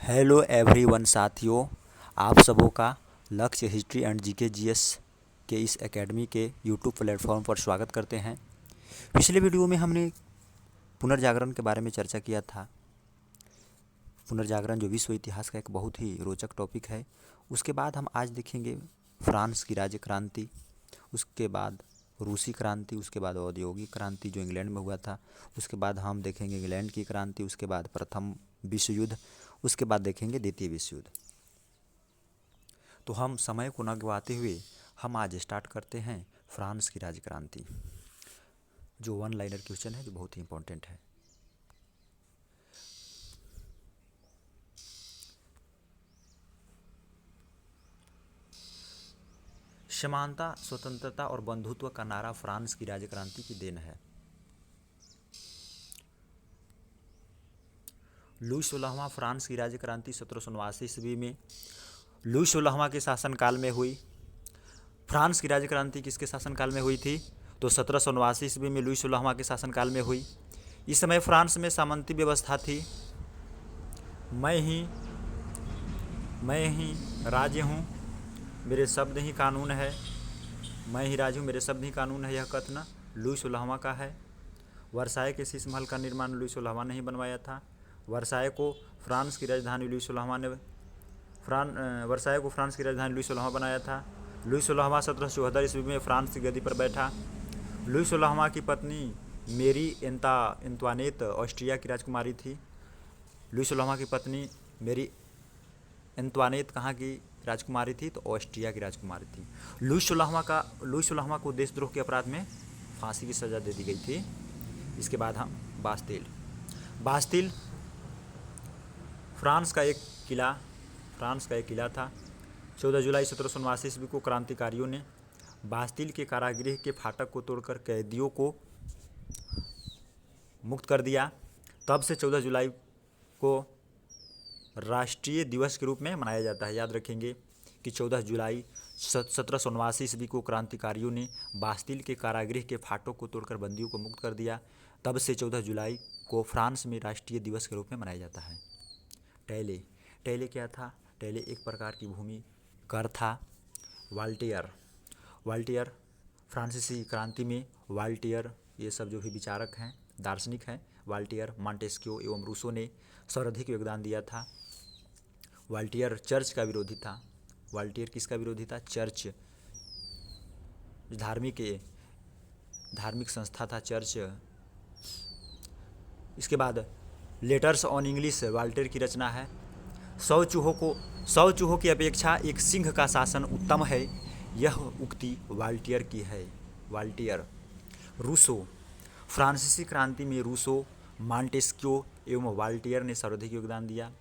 Hello everyone साथियों, आप सबों का लक्ष्य हिस्ट्री एंड जीके जीएस के इस एकेडमी के यूट्यूब प्लेटफॉर्म पर स्वागत करते हैं। पिछले वीडियो में हमने पुनर्जागरण के बारे में चर्चा किया था। पुनर्जागरण जो विश्व इतिहास का एक बहुत ही रोचक टॉपिक है। उसके बाद हम आज देखेंगे फ्रांस की राज्य क्रांति, उसके बाद रूसी क्रांति, उसके बाद औद्योगिक क्रांति जो इंग्लैंड में हुआ था, उसके बाद हम देखेंगे इंग्लैंड की क्रांति, उसके बाद प्रथम विश्व युद्ध, उसके बाद देखेंगे द्वितीय विश्व युद्ध। तो हम समय को न गवाते हुए हम आज स्टार्ट करते हैं फ्रांस की राज्य क्रांति, जो वन लाइनर क्वेश्चन है, जो बहुत ही इंपॉर्टेंट है। समानता, स्वतंत्रता और बंधुत्व का नारा फ्रांस की राज्य क्रांति की देन है। लुई 16वां फ्रांस की राज्य क्रांति 1789 ईस्वी में लुई 16वां के शासनकाल में हुई। फ्रांस की राज्य क्रांति किसके शासनकाल में हुई थी? तो 1789 ईस्वी में लुई 16वां के शासनकाल में हुई। इस समय फ्रांस में सामंती व्यवस्था थी। मैं ही राज्य हूँ, मेरे शब्द ही कानून है। मैं ही राज्य हूँ, मेरे शब्द ही कानून है, यह कथन लुई 16वां का है। वर्साय के शीश महल का निर्माण लुई 16वां ने ही बनवाया था। वर्साय को फ्रांस की राजधानी लुई 16वां ने वर्साय को फ्रांस की राजधानी लुई 16वां बनाया था। लुई 16वां 1774 ईस्वी में फ्रांस की गद्दी पर बैठा। लुई 16वां की पत्नी मेरी एंतवानेत ऑस्ट्रिया की राजकुमारी थी। लुई 16वां की पत्नी मेरी एंतवानेत कहाँ की राजकुमारी थी? तो ऑस्ट्रिया की राजकुमारी थी। लुई 16वां को देशद्रोह के अपराध में फांसी की सज़ा दे दी गई थी। इसके बाद हम बास्तिल फ्रांस का एक किला था। 14 जुलाई 1789 ईस्वी को क्रांतिकारियों ने बास्तिल के कारागृह के फाटक को तोड़कर कैदियों को मुक्त कर दिया। तब से 14 जुलाई को राष्ट्रीय दिवस के रूप में मनाया जाता है। याद रखेंगे कि 14 जुलाई 1789 ईस्वी को क्रांतिकारियों ने बास्तिल के कारागृह के फाटक को तोड़कर बंदियों को मुक्त कर दिया। तब से 14 जुलाई को फ्रांस में राष्ट्रीय दिवस के रूप में मनाया जाता है। टैले क्या था? टैले एक प्रकार की भूमि कर था। वाल्टियर फ्रांसीसी क्रांति में वाल्टियर, ये सब जो भी विचारक हैं, दार्शनिक हैं, वाल्टियर, मॉन्टेस्क्यू एवं रूसो ने सर्वाधिक योगदान दिया था। वाल्टियर चर्च का विरोधी था। वाल्टियर किसका विरोधी था? चर्च, धार्मिक संस्था था चर्च। इसके बाद लेटर्स ऑन इंग्लिश वाल्टियर की रचना है। 100 चूहों की अपेक्षा एक सिंह का शासन उत्तम है, यह उक्ति वाल्टियर की है। वाल्टियर। रूसो फ्रांसीसी क्रांति में रूसो, मॉन्टेस्क्यू एवं वाल्टियर ने सर्वाधिक योगदान दिया।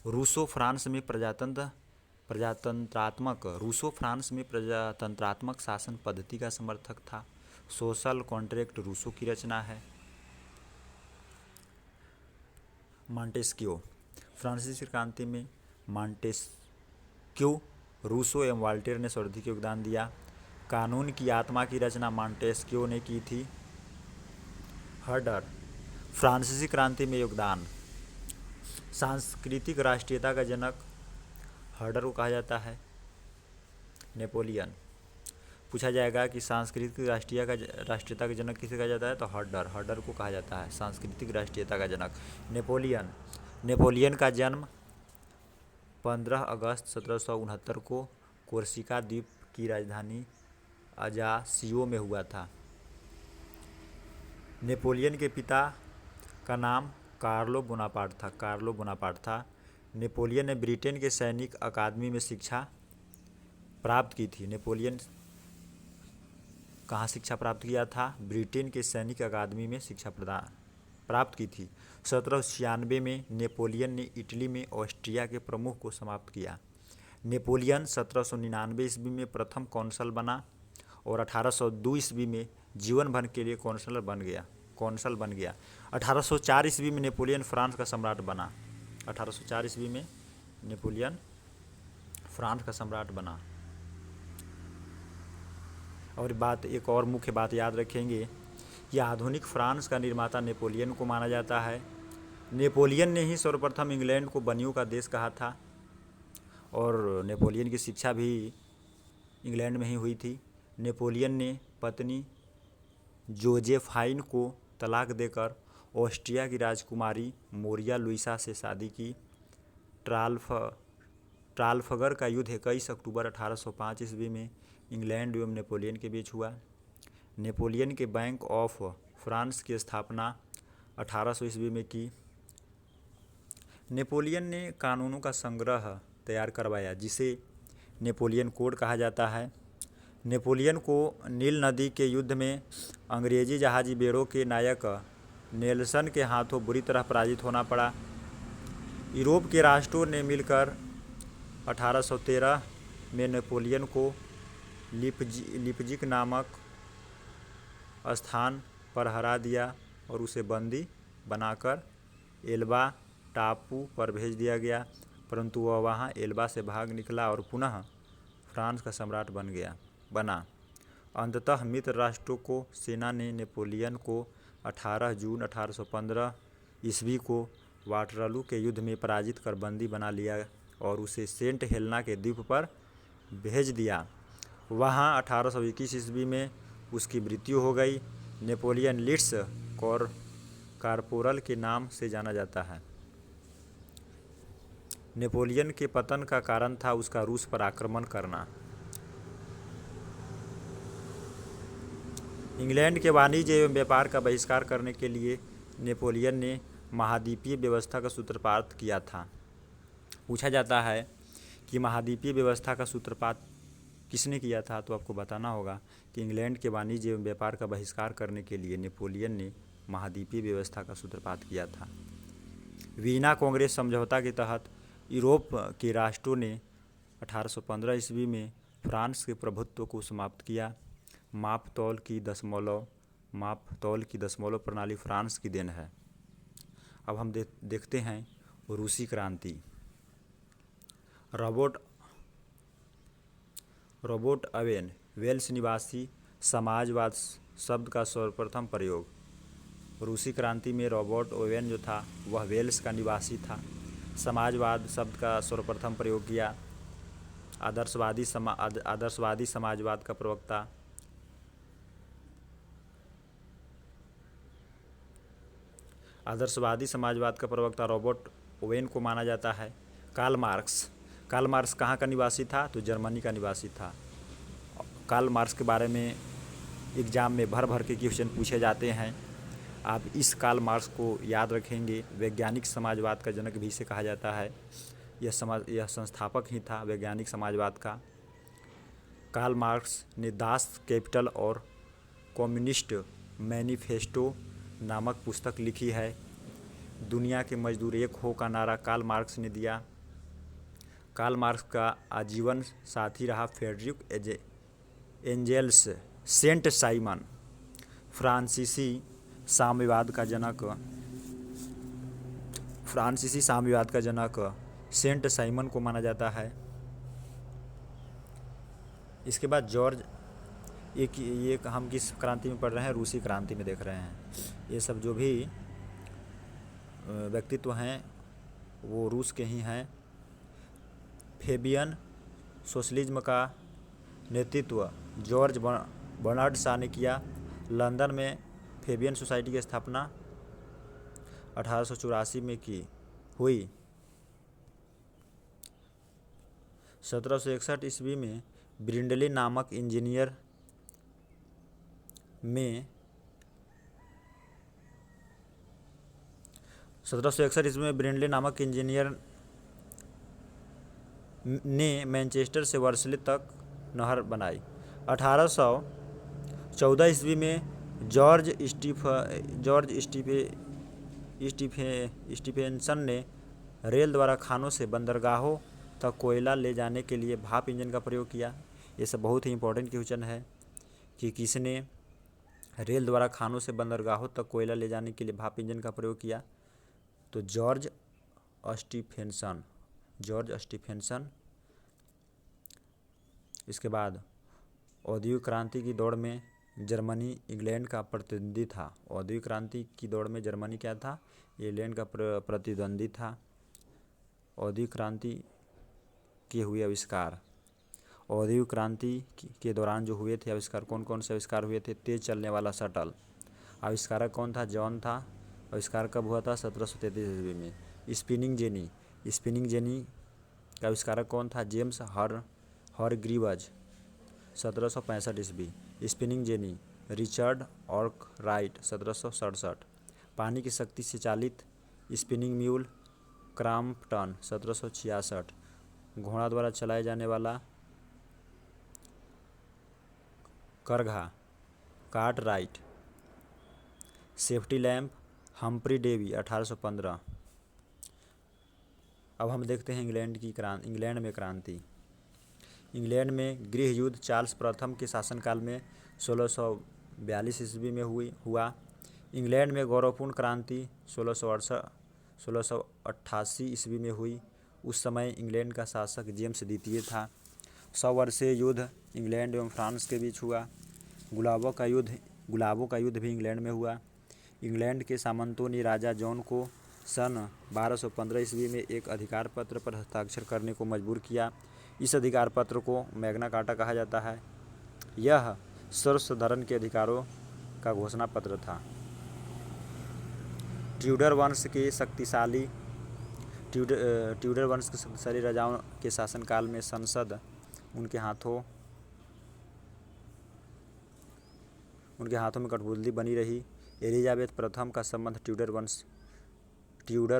रूसो फ्रांस में प्रजातंत्रात्मक शासन पद्धति का समर्थक था। सोशल कॉन्ट्रैक्ट रूसो की रचना है। मॉन्टेस्क्यू फ्रांसीसी क्रांति में मॉन्टेस्क्यू, रूसो एवं वाल्टियर ने सर्वाधिक योगदान दिया। कानून की आत्मा की रचना मॉन्टेस्क्यू ने की थी। हर्डर फ्रांसीसी क्रांति में योगदान। सांस्कृतिक राष्ट्रीयता का जनक हर्डर को कहा जाता है। नेपोलियन पूछा जाएगा कि सांस्कृतिक राष्ट्रीयता का जनक किसे कहा जाता है? तो हर्डर को कहा जाता है सांस्कृतिक राष्ट्रीयता का जनक। नेपोलियन का जन्म 15 अगस्त 1769 को कोर्सिका द्वीप की राजधानी अजासियो में हुआ था। नेपोलियन के पिता का नाम कार्लो बोनापार्ट था। नेपोलियन ने ब्रिटेन के सैनिक अकादमी में शिक्षा प्राप्त की थी। नेपोलियन कहाँ शिक्षा प्राप्त किया था? ब्रिटेन के सैनिक अकादमी में शिक्षा प्राप्त की थी। 1796 में नेपोलियन ने इटली में ऑस्ट्रिया के प्रमुख को समाप्त किया। नेपोलियन 1799 ईस्वी में प्रथम कौंसल बना और 1802 ईस्वी में जीवन भर के लिए कौंसल बन गया। 1804 ईस्वी में नेपोलियन फ्रांस का सम्राट बना। 1804 ईस्वी में नेपोलियन फ्रांस का सम्राट बना। और एक और मुख्य बात याद रखेंगे कि आधुनिक फ्रांस का निर्माता नेपोलियन को माना जाता है। नेपोलियन ने ही सर्वप्रथम इंग्लैंड को बनियों का देश कहा था और नेपोलियन की शिक्षा भी इंग्लैंड में ही हुई थी। नेपोलियन ने पत्नी जोजेफाइन को तलाक देकर ऑस्ट्रिया की राजकुमारी मोरिया लुइसा से शादी की। ट्राफलगर का युद्ध 21 अक्टूबर 1805 ईस्वी में इंग्लैंड एवं नेपोलियन के बीच हुआ। नेपोलियन के बैंक ऑफ फ्रांस की स्थापना 1800 ईस्वी में की। नेपोलियन ने कानूनों का संग्रह तैयार करवाया जिसे नेपोलियन कोड कहा जाता है। नेपोलियन को नील नदी के युद्ध में अंग्रेजी जहाजी बेड़ों के नायक नेल्सन के हाथों बुरी तरह पराजित होना पड़ा। यूरोप के राष्ट्रों ने मिलकर 1813 में नेपोलियन को लिपजिक नामक स्थान पर हरा दिया और उसे बंदी बनाकर एल्बा टापू पर भेज दिया गया, परंतु वह वहां एल्बा से भाग निकला और पुनः फ्रांस का सम्राट बना। अंततः मित्र राष्ट्रों को सेना ने नेपोलियन को 18 जून 1815 ईस्वी को वाटरलू के युद्ध में पराजित कर बंदी बना लिया और उसे सेंट हेलेना के द्वीप पर भेज दिया। वहां 1821 ईस्वी में उसकी मृत्यु हो गई। नेपोलियन लिट्स कॉर्पोरल के नाम से जाना जाता है। नेपोलियन के पतन का कारण था उसका रूस पर आक्रमण करना। इंग्लैंड के वाणिज्य एवं व्यापार का बहिष्कार करने के लिए नेपोलियन ने महाद्वीपीय व्यवस्था का सूत्रपात किया था। पूछा जाता है कि महाद्वीपीय व्यवस्था का सूत्रपात किसने किया था, तो आपको बताना होगा कि इंग्लैंड के वाणिज्य एवं व्यापार का बहिष्कार करने के लिए नेपोलियन ने महाद्वीपीय व्यवस्था का सूत्रपात किया था। वीना कांग्रेस समझौता के तहत यूरोप के राष्ट्रों ने 1815 ईस्वी में फ्रांस के प्रभुत्व को समाप्त किया। माप तौल की दशमलव प्रणाली फ्रांस की देन है। अब हम देखते हैं रूसी क्रांति। रॉबर्ट ओवेन वेल्स निवासी समाजवाद शब्द का सर्वप्रथम प्रयोग। रूसी क्रांति में रॉबर्ट ओवेन जो था वह वेल्स का निवासी था। समाजवाद शब्द का सर्वप्रथम प्रयोग किया। आदर्शवादी समाजवाद का प्रवक्ता रॉबर्ट ओवेन को माना जाता है। कार्ल मार्क्स कहाँ का निवासी था, तो जर्मनी का निवासी था। कार्ल मार्क्स के बारे में एग्जाम में भर के क्वेश्चन पूछे जाते हैं। आप इस कार्ल मार्क्स को याद रखेंगे। वैज्ञानिक समाजवाद का जनक भी इसे कहा जाता है। यह संस्थापक ही था वैज्ञानिक समाजवाद का। कार्ल मार्क्स ने दास कैपिटल और कम्युनिस्ट मैनिफेस्टो नामक पुस्तक लिखी है। दुनिया के मजदूर एक हो का नारा कार्ल मार्क्स ने दिया। कार्ल मार्क्स का आजीवन साथी रहा फ्रेडरिक एंजेल्स सेंट साइमन। फ्रांसीसी साम्यवाद का जनक सेंट साइमन को माना जाता है। इसके बाद जॉर्ज, ये हम किस क्रांति में पढ़ रहे हैं, रूसी क्रांति में देख रहे हैं। ये सब जो भी व्यक्तित्व हैं वो रूस के ही हैं। फेबियन सोशलिज्म का नेतृत्व जॉर्ज बर्नार्ड शॉ ने किया। लंदन में फेबियन सोसाइटी की स्थापना 1884 में हुई। 1761 ईस्वी में ब्रिंडले नामक इंजीनियर ने मैनचेस्टर से वर्सले तक नहर बनाई। 1814 ईस्वी में जॉर्ज स्टीफेंसन ने रेल द्वारा खानों से बंदरगाहों तक कोयला ले जाने के लिए भाप इंजन का प्रयोग किया। ये सब बहुत ही इंपॉर्टेंट क्वेश्चन है कि किसने रेल द्वारा खानों से बंदरगाहों तक कोयला ले जाने के लिए भाप इंजन का प्रयोग किया, तो जॉर्ज स्टीफेंसन। इसके बाद औद्योगिक क्रांति की दौड़ में जर्मनी इंग्लैंड का प्रतिद्वंदी था। औद्योगिक क्रांति की दौड़ में जर्मनी क्या था? इंग्लैंड का प्रतिद्वंदी था। औद्योगिक क्रांति के हुए आविष्कार। औद्योगिक क्रांति के दौरान जो हुए थे आविष्कार, कौन कौन से आविष्कार हुए थे? तेज चलने वाला शटल। आविष्कारक कौन था? जॉन था। आविष्कार कब हुआ था? 1733 ईस्वी में। Spinning jenny. स्पिनिंग जेनी का आविष्कारक कौन था? James Hargreaves. 1765 ईस्वी। Spinning jenny. Richard Arkwright. 1767। पानी की शक्ति से चालित स्पिनिंग म्यूल। क्रॉम्पटन। 1766। घोड़ा द्वारा चलाए जाने वाला करघा। Cartwright. Safety lamp. Humphry Davy. 1815। अब हम देखते हैं इंग्लैंड में क्रांति। इंग्लैंड में गृह युद्ध चार्ल्स प्रथम के शासनकाल में 1642 ईस्वी में हुआ। इंग्लैंड में गौरवपूर्ण क्रांति 1688 ईस्वी में हुई। उस समय इंग्लैंड का शासक जेम्स द्वितीय था। 100 वर्षीय युद्ध इंग्लैंड एवं फ्रांस के बीच हुआ। गुलाबों का युद्ध भी इंग्लैंड में हुआ। इंग्लैंड के सामंतों ने राजा जॉन को सन 1215 ईस्वी में एक अधिकार पत्र पर हस्ताक्षर करने को मजबूर किया। इस अधिकार पत्र को मैग्ना कार्टा कहा जाता है। यह सर्वसाधारण के अधिकारों का घोषणा पत्र था। ट्यूडर वंश के शक्तिशाली राजाओं के शासनकाल में संसद उनके हाथों में कठपुतली बनी रही। एलिजाबेथ प्रथम का संबंध ट्यूडर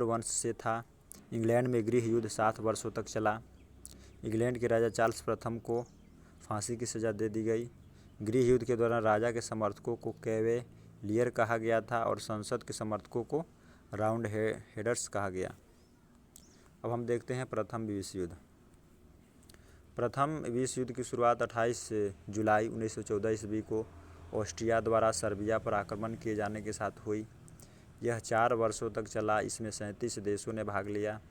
वंश से था। इंग्लैंड में गृह युद्ध 7 वर्षों तक चला। इंग्लैंड के राजा चार्ल्स प्रथम को फांसी की सजा दे दी गई। गृह युद्ध के दौरान राजा के समर्थकों को कैवेलियर कहा गया था और संसद के समर्थकों को राउंड हेडर्स कहा गया। अब हम देखते हैं प्रथम विश्व युद्ध। प्रथम विश्व युद्ध की शुरुआत 28 जुलाई 1914 ईस्वी को ऑस्ट्रिया द्वारा सर्बिया पर आक्रमण किए जाने के साथ हुई। यह 4 वर्षों तक चला। इसमें 37 देशों ने भाग लिया।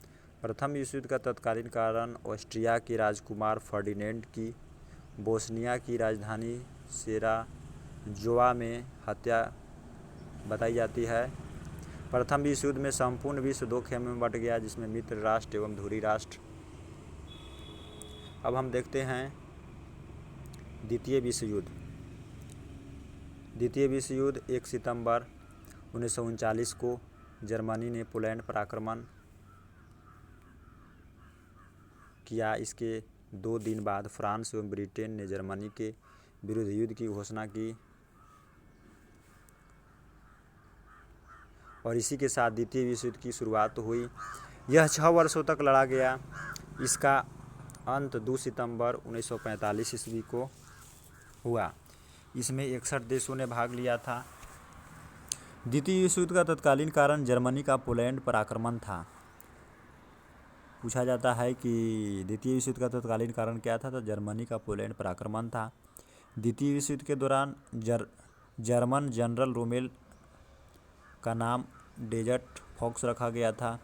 प्रथम विश्व युद्ध का तत्कालीन कारण ऑस्ट्रिया के राजकुमार फर्डिनेंड की बोस्निया की राजधानी सेराजोवा में हत्या बताई जाती है। प्रथम विश्व युद्ध में संपूर्ण विश्व 2 खेमों में बंट गया, जिसमें मित्र राष्ट्र एवं धुरी राष्ट्र। अब हम देखते हैं द्वितीय विश्व युद्ध। द्वितीय विश्व युद्ध 1 सितंबर 1939 को जर्मनी ने पोलैंड पर आक्रमण किया। इसके 2 दिन बाद फ्रांस एवं ब्रिटेन ने जर्मनी के विरुद्ध युद्ध की घोषणा की और इसी के साथ द्वितीय विश्व युद्ध की शुरुआत हुई। यह 6 वर्षों तक लड़ा गया। इसका अंत 2 सितंबर 1945 ईस्वी को हुआ। इसमें 61 देशों ने भाग लिया था। द्वितीय विश्व युद्ध का तत्कालीन कारण जर्मनी का पोलैंड पर आक्रमण था। पूछा जाता है कि द्वितीय विश्व युद्ध का तत्कालीन कारण क्या था? तो जर्मनी का पोलैंड पर आक्रमण था। द्वितीय विश्व युद्ध के दौरान जर्मन जनरल रोमेल का नाम डेजर्ट फॉक्स रखा गया था।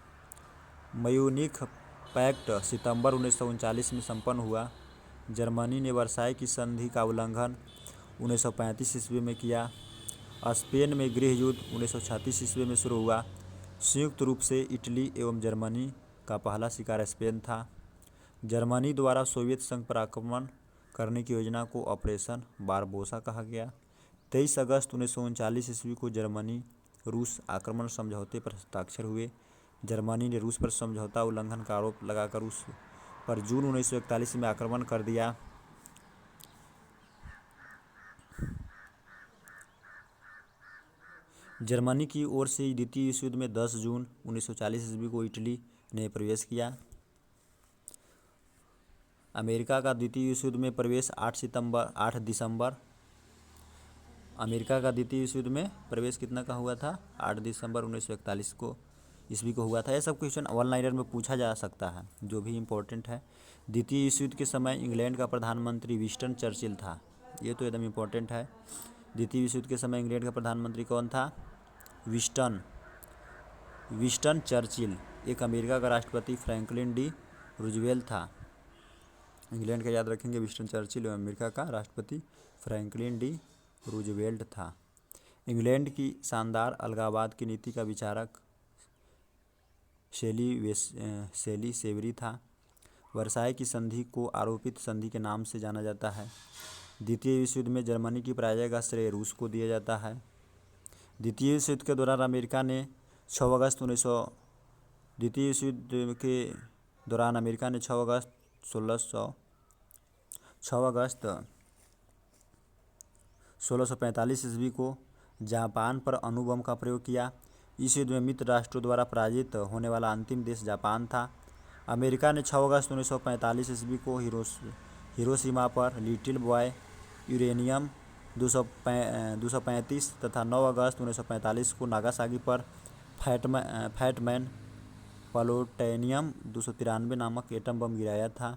म्यूनिख पैक्ट सितंबर 1939 में संपन्न हुआ। जर्मनी ने वर्साई की संधि का उल्लंघन 1935 ईस्वी में किया। स्पेन में गृह युद्ध 1936 ईस्वी में शुरू हुआ। संयुक्त रूप से इटली एवं जर्मनी का पहला शिकार स्पेन था। जर्मनी द्वारा सोवियत संघ पर आक्रमण करने की योजना को ऑपरेशन बारबोसा कहा गया। 23 अगस्त 1939 ईस्वी को जर्मनी रूस आक्रमण समझौते पर हस्ताक्षर हुए। जर्मनी ने रूस पर समझौता उल्लंघन का आरोप लगाकर उस पर जून 1941 में आक्रमण कर दिया। जर्मनी की ओर से द्वितीय विश्व युद्ध में 10 जून 1940 ईस्वी को इटली ने प्रवेश किया। अमेरिका का द्वितीय विश्व युद्ध में प्रवेश 8 दिसंबर। अमेरिका का द्वितीय विश्व युद्ध में प्रवेश कितना का हुआ था? 8 दिसंबर 1941 को ईस्वी को हुआ था। यह सब क्वेश्चन वन लाइनर में पूछा जा सकता है, जो भी इम्पोर्टेंट है। द्वितीय विश्व युद्ध के समय इंग्लैंड का प्रधानमंत्री विंस्टन चर्चिल था। ये तो एकदम इम्पोर्टेंट है। द्वितीय विश्व युद्ध के समय इंग्लैंड का प्रधानमंत्री कौन था? Winston Churchill. एक अमेरिका का राष्ट्रपति फ्रैंकलिन डी रूजवेल्ट था। इंग्लैंड का याद रखेंगे विंस्टन चर्चिल और अमेरिका का राष्ट्रपति फ्रैंकलिन डी रूजवेल्ट था। इंग्लैंड की शानदार अलगाववाद की नीति का विचारक शेली सेवरी था। वर्साई की संधि को आरोपित संधि के नाम से जाना जाता है। द्वितीय विश्व युद्ध में जर्मनी की पराजय का श्रेय रूस को दिया जाता है। द्वितीय विश्व युद्ध के दौरान अमेरिका ने 6 अगस्त 1645 ईस्वी को जापान पर अणु बम का प्रयोग किया। इस युद्ध में मित्र राष्ट्रों द्वारा पराजित होने वाला अंतिम देश जापान था। अमेरिका ने 6 अगस्त 1945 ईस्वी को हिरोशिमा पर लिटिल बॉय यूरेनियम 235 तथा 9 अगस्त 1945 को नागासाकी पर फैटमैन प्लूटोनियम 293 नामक एटम बम गिराया था।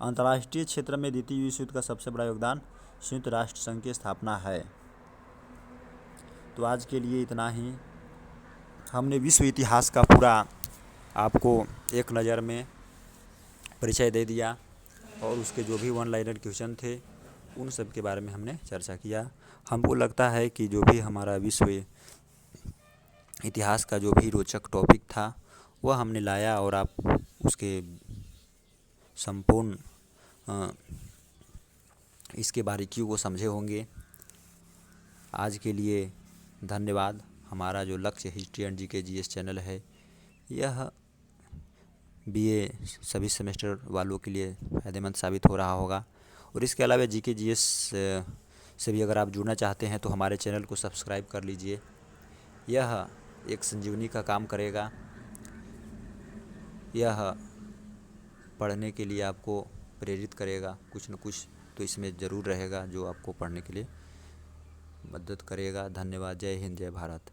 अंतर्राष्ट्रीय क्षेत्र में द्वितीय विश्व युद्ध का सबसे बड़ा योगदान संयुक्त राष्ट्र संघ की स्थापना है। तो आज के लिए इतना ही। हमने विश्व इतिहास का पूरा आपको एक नज़र में परिचय दे दिया और उसके जो भी वन लाइनर क्वेश्चन थे उन सब के बारे में हमने चर्चा किया। हमको लगता है कि जो भी हमारा विश्व इतिहास का जो भी रोचक टॉपिक था वह हमने लाया और आप उसके संपूर्ण इसके बारीकियों को समझे होंगे। आज के लिए धन्यवाद। हमारा जो लक्ष्य history and GK GS channel है यह बीए सभी सेमेस्टर वालों के लिए फ़ायदेमंद साबित हो रहा होगा। और इसके अलावा जीके जीएस से भी अगर आप जुड़ना चाहते हैं तो हमारे चैनल को सब्सक्राइब कर लीजिए। यह एक संजीवनी का काम करेगा। यह पढ़ने के लिए आपको प्रेरित करेगा। कुछ न कुछ तो इसमें ज़रूर रहेगा जो आपको पढ़ने के लिए मदद करेगा। धन्यवाद। जय हिंद, जय भारत।